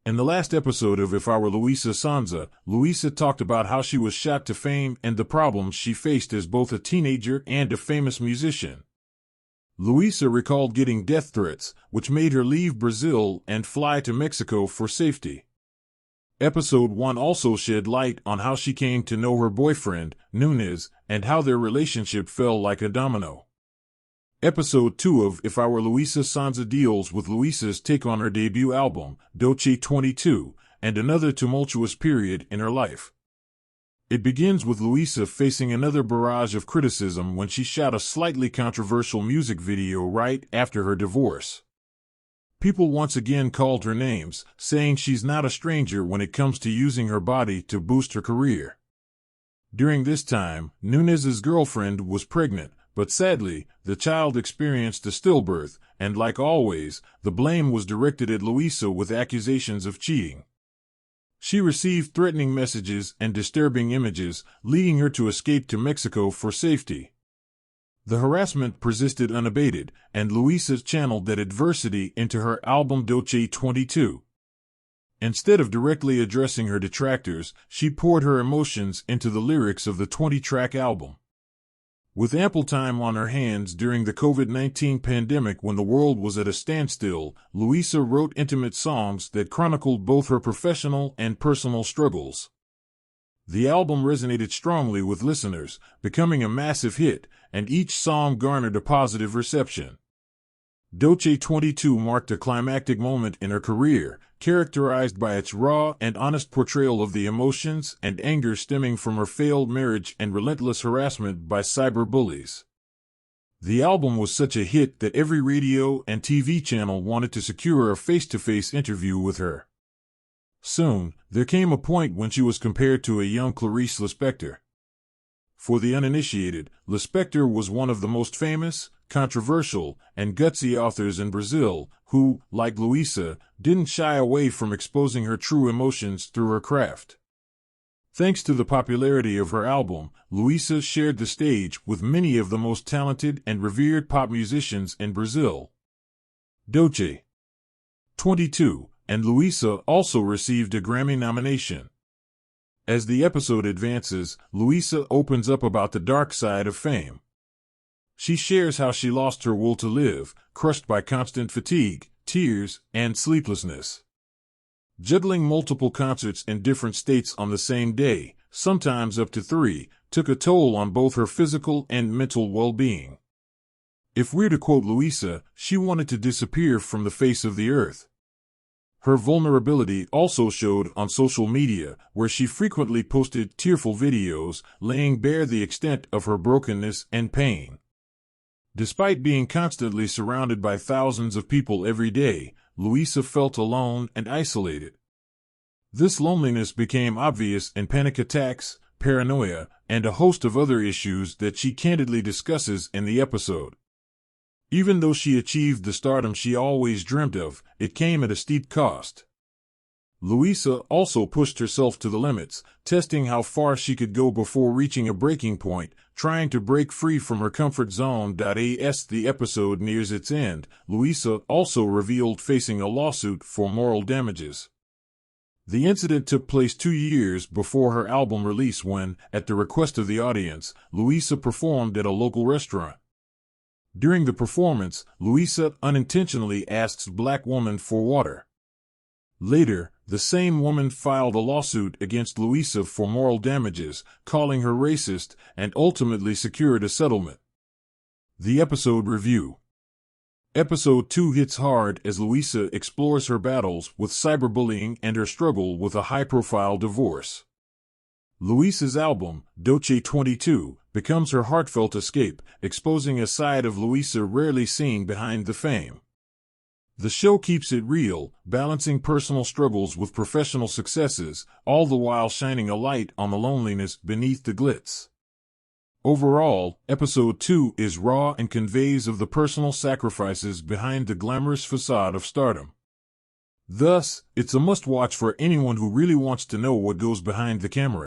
In the last episode of If I Were Luísa Sonza, Luísa talked about how she was shot to fame and the problems she faced as both a teenager and a famous musician. Luísa recalled getting death threats, which made her leave Brazil and fly to Mexico for safety. Episode 1 also shed light on how she came to know her boyfriend, Nunes, and how their relationship fell like a domino. Episode 2 of If I Were Luísa Sonza deals with Luísa's take on her debut album, Doce 22, and another tumultuous period in her life. It begins with Luísa facing another barrage of criticism when she shot a slightly controversial music video right after her divorce. People once again called her names, saying she's not a stranger when it comes to using her body to boost her career. During this time, Nunes' girlfriend was pregnant, but sadly, the child experienced a stillbirth, and like always, the blame was directed at Luísa with accusations of cheating. She received threatening messages and disturbing images, leading her to escape to Mexico for safety. The harassment persisted unabated, and Luísa channeled that adversity into her album Doce 22. Instead of directly addressing her detractors, she poured her emotions into the lyrics of the 20-track album. With ample time on her hands during the COVID-19 pandemic when the world was at a standstill, Luísa wrote intimate songs that chronicled both her professional and personal struggles. The album resonated strongly with listeners, becoming a massive hit, and each song garnered a positive reception. Doce 22 marked a climactic moment in her career, characterized by its raw and honest portrayal of the emotions and anger stemming from her failed marriage and relentless harassment by cyberbullies. The album was such a hit that every radio and TV channel wanted to secure a face-to-face interview with her. Soon, there came a point when she was compared to a young Clarice Lispector. For the uninitiated, Lispector was one of the most famous, controversial, and gutsy authors in Brazil, who, like Luísa, didn't shy away from exposing her true emotions through her craft. Thanks to the popularity of her album, Luísa shared the stage with many of the most talented and revered pop musicians in Brazil. Doce 22 and Luísa also received a Grammy nomination. As the episode advances, Luísa opens up about the dark side of fame. She shares how she lost her will to live, crushed by constant fatigue, tears, and sleeplessness. Juggling multiple concerts in different states on the same day, sometimes up to 3, took a toll on both her physical and mental well-being. If we're to quote Luísa, she wanted to disappear from the face of the earth. Her vulnerability also showed on social media, where she frequently posted tearful videos, laying bare the extent of her brokenness and pain. Despite being constantly surrounded by thousands of people every day, Luísa felt alone and isolated. This loneliness became obvious in panic attacks, paranoia, and a host of other issues that she candidly discusses in the episode. Even though she achieved the stardom she always dreamt of, it came at a steep cost. Luísa also pushed herself to the limits, testing how far she could go before reaching a breaking point, trying to break free from her comfort zone. As the episode nears its end, Luísa also revealed facing a lawsuit for moral damages. The incident took place 2 years before her album release when, at the request of the audience, Luísa performed at a local restaurant. During the performance, Luísa unintentionally asks a black woman for water. Later, the same woman filed a lawsuit against Luísa for moral damages, calling her racist, and ultimately secured a settlement. The episode review. Episode 2 hits hard as Luísa explores her battles with cyberbullying and her struggle with a high-profile divorce. Luísa's album, Doce 22, becomes her heartfelt escape, exposing a side of Luísa rarely seen behind the fame. The show keeps it real, balancing personal struggles with professional successes, all the while shining a light on the loneliness beneath the glitz. Overall, Episode 2 is raw and conveys of the personal sacrifices behind the glamorous facade of stardom. Thus, it's a must-watch for anyone who really wants to know what goes behind the camera.